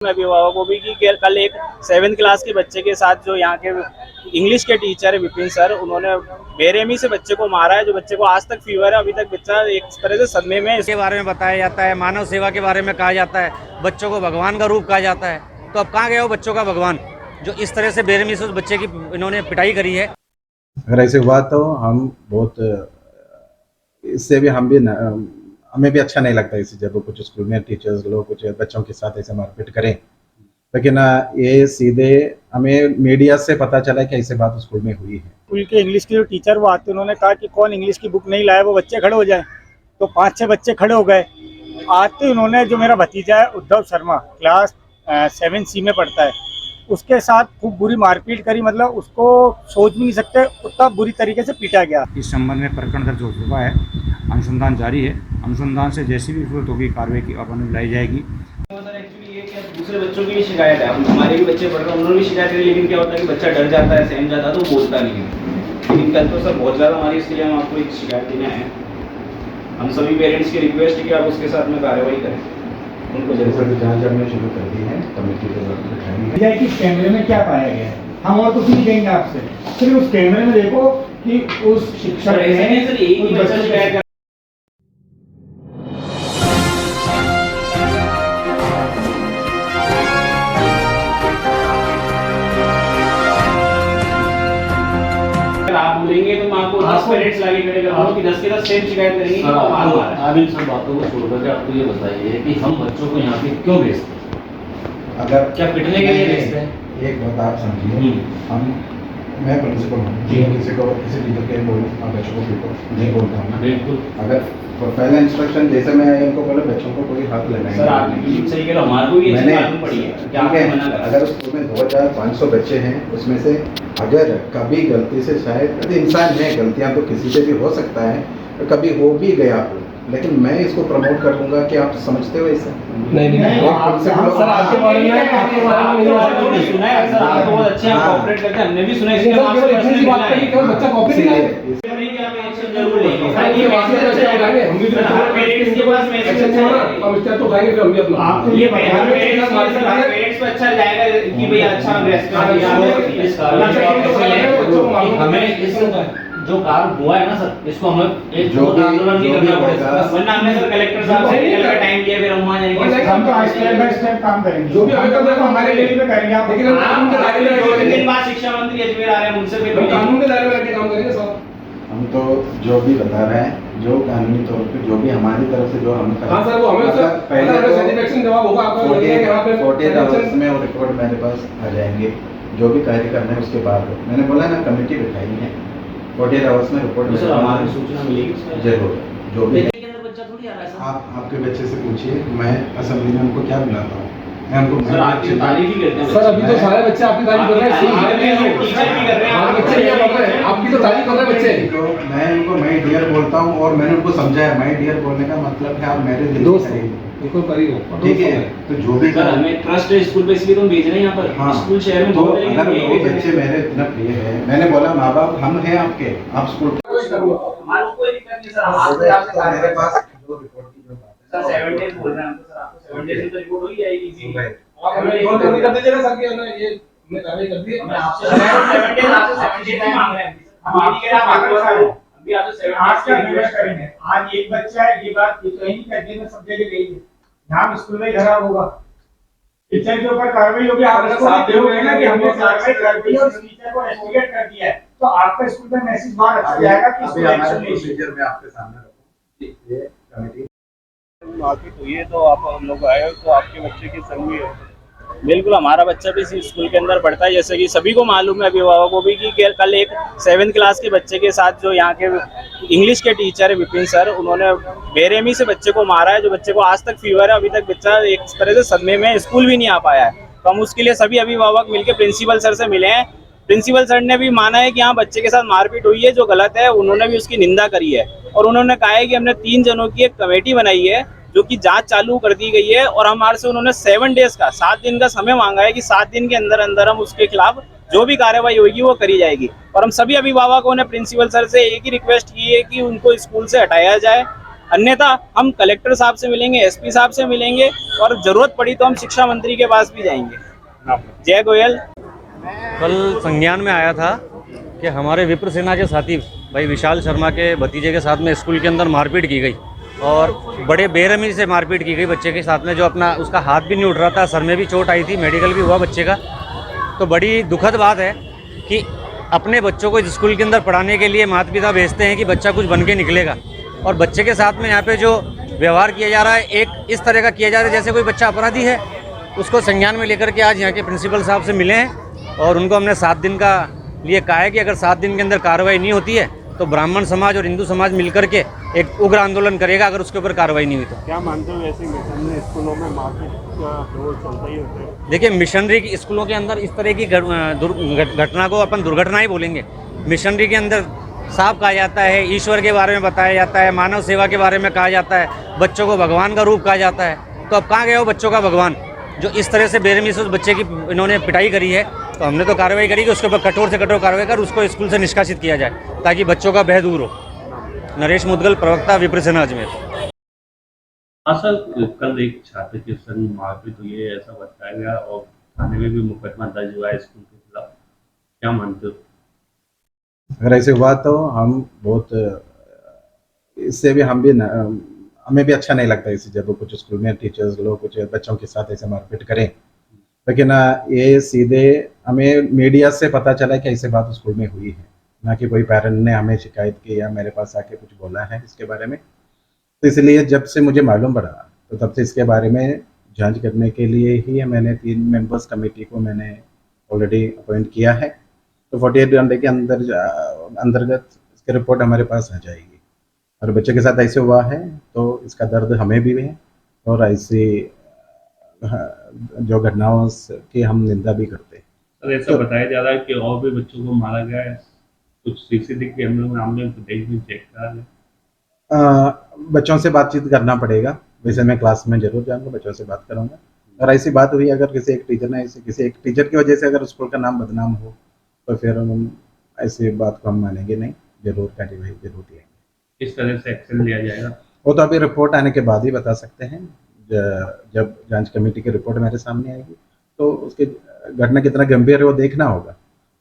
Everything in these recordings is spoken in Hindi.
अभिभावकों को भी कि कल एक 7th क्लास के बच्चे के साथ जो यहाँ के इंग्लिश के टीचर है विपिन सर, उन्होंने बेरहमी से बच्चे को मारा है। जो बच्चे को आज तक फीवर है, अभी तक बच्चा एक तरह से सदमे में। इसके बारे में बताया जाता है, मानव सेवा के बारे में कहा जाता है, बच्चों को भगवान का रूप कहा जाता है। तो अब कहाँ गया वो बच्चों का भगवान जो इस तरह से बेरहमी से उस बच्चे की इन्होंने पिटाई करी है। अगर ऐसे हुआ तो हम बहुत इससे भी हमें भी अच्छा नहीं लगता इसे, जब कुछ स्कूल में टीचर्स लोग कुछ बच्चों के साथ ऐसे मारपीट करें। लेकिन ये सीधे हमें मीडिया से पता चला कि ऐसे बात स्कूल में हुई है। स्कूल के इंग्लिश के जो टीचर वो आते, उन्होंने कहा कि कौन इंग्लिश की बुक नहीं लाया वो बच्चे खड़े हो जाए। तो 5-6 बच्चे खड़े हो गए। आते उन्होंने, जो मेरा भतीजा है उद्धव शर्मा, क्लास 7C में पढ़ता है, उसके साथ खूब बुरी मारपीट करी। मतलब उसको सोच भी नहीं सकते, उतना बुरी तरीके से पीटा गया। इस संबंध में प्रकरण दर्ज हो चुका है, अनुसंधान जारी है। अनुसंधान से जैसी भी जरूरत होगी कार्रवाई की अपन लाई जाएगी। एक्चुअली ये क्या दूसरे बच्चों की भी शिकायत है, हमारे भी बच्चे पढ़ रहे हैं, उन्होंने भी शिकायत करी। लेकिन क्या होता है कि बच्चा डर जाता है, सहम जाता है, तो बोलता नहीं है। लेकिन कल तो सर बहुत ज़्यादा हमारी, इसलिए हम आपको एक शिकायत देने आए हैं। हम सभी पेरेंट्स की रिक्वेस्ट है कि आप उसके साथ में कार्रवाई करें। उनको जैसे जांच हमने शुरू कर दी है, कमेटी को बैठाएंगे। है कि कैमरे में क्या पाया गया है, हम और कुछ नहीं कहेंगे आपसे, सिर्फ उस कैमरे में देखो कि उस शिक्षक ने आप बोलेंगे तो मैं आपको 10 पेरेंट्स लाके खड़े करूंगा कि 10 के 10 सेम शिकायत करेंगे कि आप इन सब बातों को छोड़ करके आपको ये बताइए कि हम बच्चों को यहाँ पे क्यों भेजते हैं? अगर क्या पिटने के लिए भेजते हैं? एक बात आप समझिए, मैं प्रिंसिपल हूँ, किसी टीचर के बच्चों को पीटो नहीं बोलता हूँ। बिल्कुल। अगर पहला इंस्ट्रक्शन जैसे मैं इनको बोला बच्चों को कोई हाथ लगाएंगे, सर आप बिल्कुल सही कह रहे हो, हमारे को भी ये मालूम पड़ी है कि आपने मना करा। अगर स्कूल में 2500 बच्चे हैं, उसमें से अगर कभी गलती से, शायद इंसान है, गलतियां तो किसी से भी हो सकता है, तो कभी हो भी गया हो, लेकिन मैं इसको प्रमोट कर दूंगा कि आप समझते हो ऐसा नहीं सर आपके बारे में सुना है सर, आप बहुत अच्छे हैं, कोऑपरेट करते हैं, हमने भी सुना है। इसलिए आपसे पर्सनली बात करी कि बच्चा कॉपी नहीं है, जरूर लेंगे सर। ये हम भी पेरेंट्स के पास मैसेज हम इसका तो उठाएंगे फिर हम भी अपना आपको ये पेरेंट्स को अच्छा जाएगा कि भाई अच्छा हम हमें इस जो कार्य हुआ है ना सर, इसको हमें एक जो आंदोलन नहीं करना पड़ेगा। वरना हमने सर कलेक्टर साहब से कल का टाइम लिया, फिर हम वहां जाएंगे। हम तो स्टेप बाय स्टेप काम करेंगे, जो भी हमें करना है हमारे लेवल पे करेंगे। आप लेकिन कानून के दायरे में 2 दिन बाद शिक्षा मंत्री अजमेर आ रहे हैं, उनसे फिर कानून के दायरे में रहकर काम करेंगे सर। हम तो जो भी बता रहे हैं, जो कानूनी तौर पे जो भी हमारी तरफ से जो हम हाँ सर, वो हमें सर पहले सेटिस्फैक्शन जवाब होगा आपका, 48 आवर्स में वो रिपोर्ट मेरे पास आ जाएंगे। जो भी कार्य करना है उसके बाद मैंने बोला ना, कमेटी बिठाई है, 48 आवर्स में रिपोर्ट सर हमारी सूचना मिलेगी जरूर। जो भी बच्चा थोड़ी आ रहा है आप आपके बच्चे से पूछिए, मैं असेंबली में उनको क्या बुलाता हूँ, मैं उनको सर आपकी तारीफ ही करते हैं सर। अभी तो सारे बच्चे आपकी तारीफ कर रहे हैं, टीचर भी कर रहे हैं, बच्चे क्या कर रहे हैं, आपकी तो तारीफ कर रहे हैं बच्चे। तो मैं उनको माय डियर बोलता हूँ, और मैंने उनको समझाया माय डियर बोलने का मतलब है आप मेरे दिल दोस्त के बिल्कुल करीब हो, ठीक है। तो जो भी सर हमें ट्रस्ट है स्कूल पे, इसलिए तुम भेज रहे हैं यहाँ पर। हाँ, स्कूल शहर में तो बहुत है, अगर वो बच्चे मेरे इतना प्रिय है, मैंने बोला माँ बाप हम हैं आपके, आप स्कूल हमारे को कोई दिक्कत नहीं सर। मेरे पास जो रिपोर्ट की जो बात है सर 7 डेज बोल रहे हैं हम, तो सर आपको 7 डेज में तो रिपोर्ट हो ही जाएगी इजी। आप हमें रिकॉर्ड कर दीजिए ना सर कि हमने ये हमने कार्रवाई कर दी है। मैं आपसे 7 डेज मांग रहे हैं। हम ये कह रहे हैं आप आगे बढ़ो, अभी आप 7 आज क्या रिक्वेस्ट करेंगे। आज एक बच्चा है, ये बात ये कहीं कहते हैं सब जगह गई है, नाम स्कूल में खराब होगा, टीचर के ऊपर कार्रवाई होगी। आप इसको देखोगे ना कि हमने कार्रवाई कर दी है और टीचर को इन्वेस्टिगेट कर दिया है, तो आपका स्कूल में मैसेज बाहर अच्छा जाएगा कि अभी हमारे प्रोसीजर में आपके सामने रखूं। ये कमेटी मारपीट हुई है, तो आप लोग आए हो, तो आपके बच्चे की संग हुई है। बिल्कुल, हमारा बच्चा भी इसी स्कूल के अंदर पढ़ता है, जैसे कि सभी को मालूम है, अभिभावकों को भी, कि कल एक 7th क्लास के बच्चे के साथ जो यहाँ के इंग्लिश के टीचर है विपिन सर, उन्होंने बेरहमी से बच्चे को मारा है। जो बच्चे को आज तक फीवर है, अभी तक बच्चा एक तरह से सदमे में, स्कूल भी नहीं आ पाया है। तो हम उसके लिए सभी अभिभावक मिलकर प्रिंसिपल सर से मिले हैं। प्रिंसिपल सर ने भी माना है कि हाँ बच्चे के साथ मारपीट हुई है, जो गलत है, उन्होंने भी उसकी निंदा करी है। और उन्होंने कहा है कि हमने 3 जनों की एक कमेटी बनाई है, जो कि जांच चालू कर दी गई है। और हमारे से उन्होंने 7 डेज का 7 दिन का समय मांगा है कि 7 दिन के अंदर अंदर हम उसके खिलाफ जो भी कार्रवाई होगी वो करी जाएगी। और हम सभी अभिभावकों ने प्रिंसिपल सर से एक ही रिक्वेस्ट की है कि उनको स्कूल से हटाया जाए, अन्यथा हम कलेक्टर साहब से मिलेंगे, एसपी साहब से मिलेंगे और जरूरत पड़ी तो हम शिक्षा मंत्री के पास भी जाएंगे। जय गोयल। कल संज्ञान में आया था कि हमारे विप्र सेना के साथी भाई विशाल शर्मा के भतीजे के साथ में स्कूल के अंदर मारपीट की गई और बड़े बेरहमी से मारपीट की गई बच्चे के साथ में, जो अपना उसका हाथ भी नहीं उठ रहा था, सर में भी चोट आई थी, मेडिकल भी हुआ बच्चे का। तो बड़ी दुखद बात है कि अपने बच्चों को स्कूल के अंदर पढ़ाने के लिए माता पिता भेजते हैं कि बच्चा कुछ बन के निकलेगा, और बच्चे के साथ में यहाँ पे जो व्यवहार किया जा रहा है एक इस तरह का किया जा रहा है जैसे कोई बच्चा अपराधी है। उसको संज्ञान में लेकर के आज यहाँ के प्रिंसिपल साहब से मिले हैं और उनको हमने 7 दिन का लिए कहा है कि अगर 7 दिन के अंदर कार्रवाई नहीं होती है तो ब्राह्मण समाज और हिंदू समाज मिलकर के एक उग्र आंदोलन करेगा अगर उसके ऊपर कार्रवाई नहीं हुई तो। क्या मानते हो ऐसे मिशनरी स्कूलों में मारपीट का दौर चलता ही होता है? देखिए, मिशनरी की स्कूलों के अंदर इस तरह की घटना को अपन दुर्घटना ही बोलेंगे। मिशनरी के अंदर साफ कहा जाता है, ईश्वर के बारे में बताया जाता है, मानव सेवा के बारे में कहा जाता है, बच्चों को भगवान का रूप कहा जाता है। तो अब कहाँ गए हो बच्चों का भगवान, जो इस तरह से बेरहमी से उस बच्चे की इन्होंने पिटाई करी है। तो हमने तो कार्रवाई करी कि उसके ऊपर कठोर से कठोर कार्रवाई कर उसको स्कूल से निष्कासित किया जाए ताकि बच्चों का भय दूर हो। नरेश मुदगल, प्रवक्ता विप्र सेना अजमेर। हाँ सर, कल एक छात्र के संग मारपीट हुई है ऐसा बताया गया और थाने में भी मुकदमा दर्ज हुआ है स्कूल के खिलाफ, क्या मानते हो? अगर ऐसे हुआ तो हम बहुत इससे भी हम भी हमें भी अच्छा नहीं लगता इसे जब कुछ स्कूल में टीचर्स लोग कुछ बच्चों के साथ ऐसे मारपीट करें। लेकिन ये सीधे हमें मीडिया से पता चला कि ऐसे बात स्कूल में हुई है, ना कि कोई पेरेंट ने हमें शिकायत की या मेरे पास आके कुछ बोला है इसके बारे में। तो इसलिए जब से मुझे मालूम पड़ा तो तब से इसके बारे में जांच करने के लिए ही मैंने 3 मेंबर्स कमेटी को मैंने ऑलरेडी अपॉइंट किया है। तो 48 घंटे के अंतर्गत इसकी रिपोर्ट हमारे पास आ जाएगी। और बच्चे के साथ ऐसे हुआ है तो इसका दर्द हमें भी है और ऐसी जो घटनाओं की हम निंदा भी करते हैं। सर ऐसा बताया जा रहा है कि और भी बच्चों को मारा गया है, कुछ सीसीटीवी कैमरे में हमने फुटेज भी चेक करा है। बच्चों से बातचीत करना पड़ेगा, वैसे मैं क्लास में जरूर जाऊंगा, बच्चों से बात करूंगा। और ऐसी बात हुई अगर किसी एक टीचर ने किसी एक टीचर की वजह से अगर स्कूल का नाम बदनाम हो तो फिर हम ऐसी बात को हम मानेंगे नहीं, जरूर कार्रवाई जरूर लेंगे। इस तरह से एक्शन लिया जाएगा वो तो अभी रिपोर्ट आने के बाद ही बता सकते हैं। जब जांच कमेटी की रिपोर्ट मेरे सामने आएगी तो उसकी घटना कितना गंभीर है वो देखना होगा,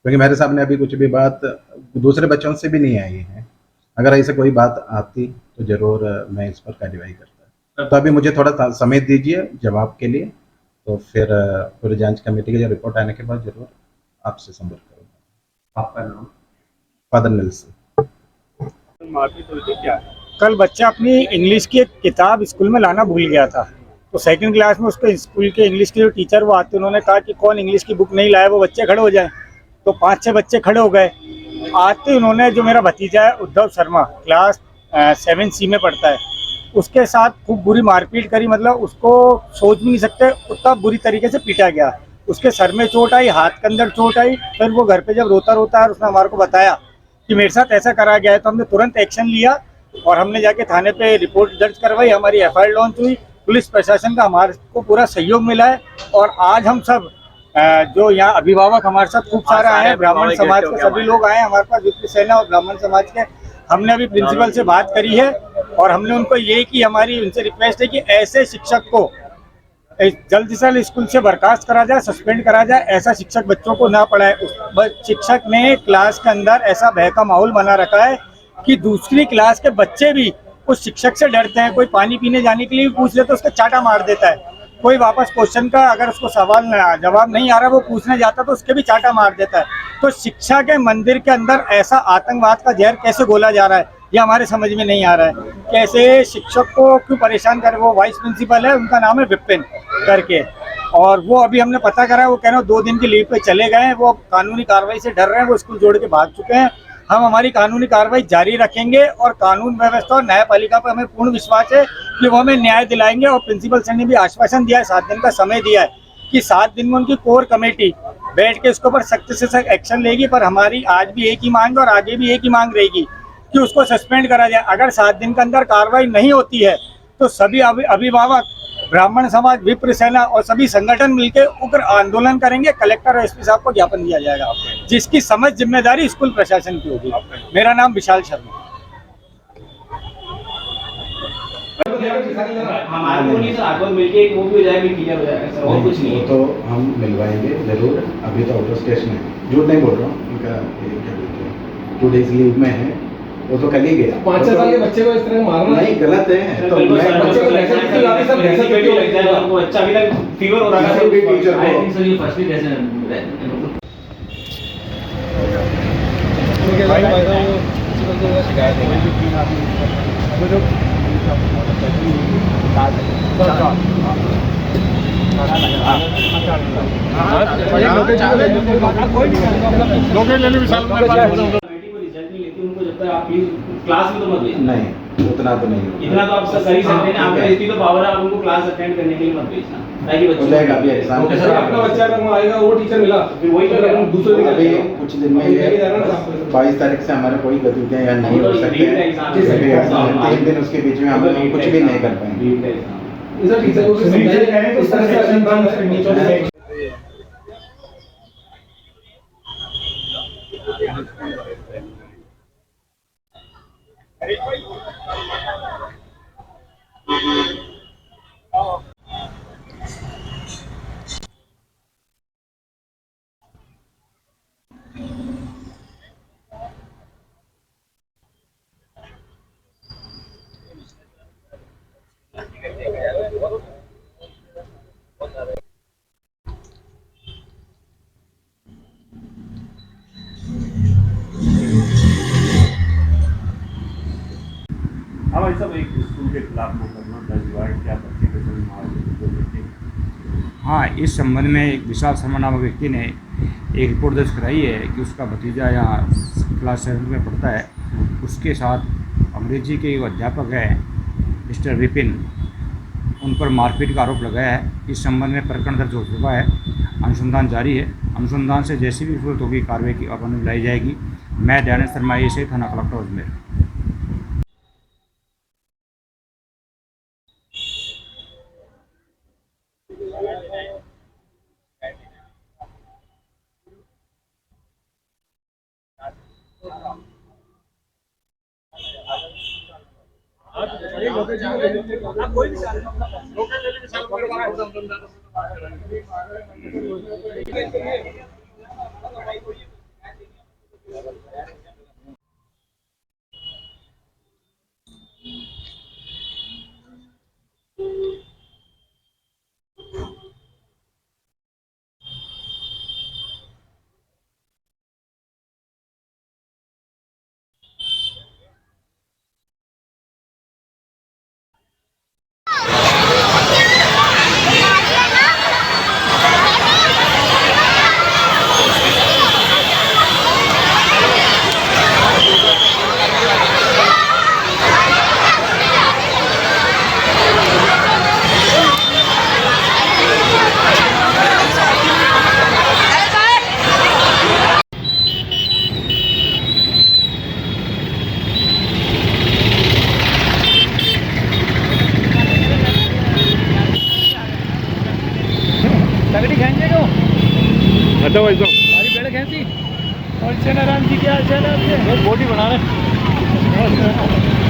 क्योंकि मेरे सामने अभी कुछ भी बात दूसरे बच्चों से भी नहीं आई है। अगर ऐसे कोई बात आती तो जरूर मैं इस पर कार्रवाई करता। तो अभी मुझे थोड़ा समय दीजिए जवाब के लिए, तो फिर पूरी जांच कमेटी की रिपोर्ट आने के बाद जरूर आपसे संपर्क करूँगा। आपका नाम? Father Nelson. मारपीट हुई थी क्या? कल बच्चा अपनी इंग्लिश की एक किताब स्कूल में लाना भूल गया था, तो 2nd क्लास में उसको स्कूल के इंग्लिश के जो टीचर वो आते, उन्होंने कहा कि कौन इंग्लिश की बुक नहीं लाया वो बच्चे खड़े हो जाए। तो 5-6 बच्चे खड़े हो गए। आते उन्होंने, जो मेरा भतीजा है उद्धव शर्मा, क्लास 7C में पढ़ता है, उसके साथ खूब बुरी मारपीट करी। मतलब उसको सोच भी नहीं सकते उतना बुरी तरीके से पीटा गया। उसके सर में चोट आई, हाथ के अंदर चोट आई। फिर वो घर पे जब रोता रोता है, उसने हमारे को बताया कि मेरे साथ ऐसा करा गया है, तो हमने तुरंत एक्शन लिया और हमने जाके थाने पे रिपोर्ट दर्ज करवाई। हमारी FIR लॉन्च हुई। पुलिस प्रशासन का हमारे को पूरा सहयोग मिला है। और आज हम सब जो यहाँ अभिभावक हमारे साथ खूब सारे आए हैं, ब्राह्मण समाज के सभी लोग आए हैं हमारे पास, विप्र सेना और ब्राह्मण समाज के। हमने अभी प्रिंसिपल से बात करी है और हमने उनको ये की, हमारी उनसे रिक्वेस्ट है कि ऐसे शिक्षक को जल्द से जल्द स्कूल से बर्खास्त करा जाए, सस्पेंड करा जाए। ऐसा शिक्षक बच्चों को ना पढ़ाए। उस शिक्षक ने क्लास के अंदर ऐसा भय का माहौल बना रखा है कि दूसरी क्लास के बच्चे भी उस शिक्षक से डरते हैं। कोई पानी पीने जाने के लिए भी पूछ ले तो उसका चाटा मार देता है। कोई वापस क्वेश्चन का अगर उसको सवाल जवाब नहीं आ रहा, वो पूछने जाता तो उसके भी चाटा मार देता है। तो शिक्षा के मंदिर के अंदर ऐसा आतंकवाद का जहर कैसे घोला जा रहा है, ये हमारे समझ में नहीं आ रहा है। कैसे शिक्षक को क्यों परेशान करे। वो वाइस प्रिंसिपल है, उनका नाम है विपिन करके, और वो अभी हमने पता करा, वो कह रहे हैं 2 दिन की लीव पे चले गए हैं। वो कानूनी कार्रवाई से डर रहे हैं, वो स्कूल छोड़ के भाग चुके हैं। हम हमारी कानूनी कार्रवाई जारी रखेंगे और कानून व्यवस्था और न्यायपालिका पर हमें पूर्ण विश्वास है कि वो हमें न्याय दिलाएंगे। और प्रिंसिपल सर ने भी आश्वासन दिया है, 7 दिन का समय दिया है कि 7 दिन में उनकी कोर कमेटी बैठ के इसके ऊपर सख्त से सख्त एक्शन लेगी। पर हमारी आज भी एक ही मांग है और आगे भी एक ही मांग रहेगी कि उसको सस्पेंड करा जाए। अगर 7 दिन के अंदर कार्रवाई नहीं होती है तो सभी अभिभावक, ब्राह्मण समाज, विप्र सेना और सभी संगठन मिलकर उग्र आंदोलन करेंगे। कलेक्टर और SP साहब को ज्ञापन दिया जाएगा, जिसकी समझ जिम्मेदारी स्कूल प्रशासन की होगी। मेरा नाम विशाल शर्मा। हमारे को नहीं सर, आपको मिलके एक वो भी हो जाएगा, क्लियर हो जाएगा सर, और कुछ नहीं वो है। तो हम मिलवाएंगे जरूर। अभी तो आउट ऑफ स्टेशन है, झूठ नहीं बोल रहा हूँ। उनका ये क्या बोलते हैं 2 days लीव में है, वो तो कल ही गया। 5-6 साल के बच्चे को इस तरह मारना नहीं, गलत है। तो बिल्कुल मैं सर, बच्चे को दहशत क्यों लाते सर? दहशत क्यों लग जाएगा आपको? अच्छा अभी तक फीवर हो रहा था किसी भी टीचर आई को थिंक सर ये फर्स्ट कैसे शिकायत कमेटी को रिजल्ट नहीं लेती उनको, जब तक आप प्लीज क्लास में तो मत भेजना। नहीं, उतना तो नहीं होगा। इतना तो आप कर ही सकते हैं, आपका इतनी तो पावर है, आप उनको क्लास अटेंड करने के लिए मत भेजना, ताकि हो बच्चे जाएगा अभी एग्जाम के सर आपका बच्चा अगर वहाँ आएगा वो टीचर मिला फिर वही कर रहे हैं। दूसरे दिन अभी कुछ दिन में ये 22 तारीख से हमारे कोई गतिविधियां यहाँ नहीं हो सकती हैं, क्योंकि एग्जाम 3 दिन उसके बीच में हम लोग कुछ भी नहीं कर पाएंगे। सर टीचर को समझाइए इस तरह से अटेंड करना है। हाँ भाई साहब, एक स्कूल के खिलाफ मुकदमा दर्ज हुआ है, क्या बच्चे के संग मारपीट? हाँ, इस संबंध में एक विशाल शर्मा नामक व्यक्ति ने एक रिपोर्ट दर्ज कराई है कि उसका भतीजा यहाँ क्लास 7 में पढ़ता है, उसके साथ अंग्रेजी के एक अध्यापक है मिस्टर विपिन, उन पर मारपीट का आरोप लगाया है। इस संबंध में प्रकरण दर्ज हो चुका है, अनुसंधान जारी है। अनुसंधान से जैसी भी जरूरत होगी कार्रवाई की अपन में लाई जाएगी। मैं दयानंद शर्मा, ये थाना कलेक्टर अजमेर। अच्छा भाई साहब, हमारी पेड़ खेलती और चनाराम जी क्या हाल चाल है आपके? बहुत बॉडी बना रहे हैं।